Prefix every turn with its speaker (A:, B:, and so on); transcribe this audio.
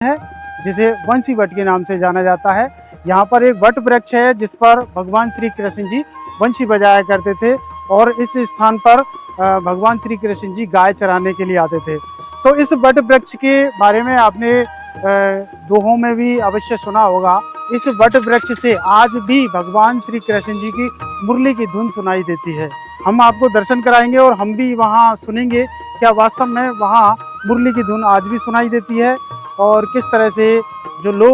A: है जिसे बंसी वट के नाम से जाना जाता है। यहाँ पर एक वट वृक्ष है जिस पर भगवान श्री कृष्ण जी बंसी बजाया करते थे और इस स्थान पर भगवान श्री कृष्ण जी गाय चराने के लिए आते थे। तो इस वट वृक्ष के बारे में आपने दोहों में भी अवश्य सुना होगा। इस वट वृक्ष से आज भी भगवान श्री कृष्ण जी की मुरली की धुन सुनाई देती है। हम आपको दर्शन कराएंगे और हम भी वहाँ सुनेंगे क्या वास्तव में वहाँ मुरली की धुन आज भी सुनाई देती है और किस तरह से जो लोग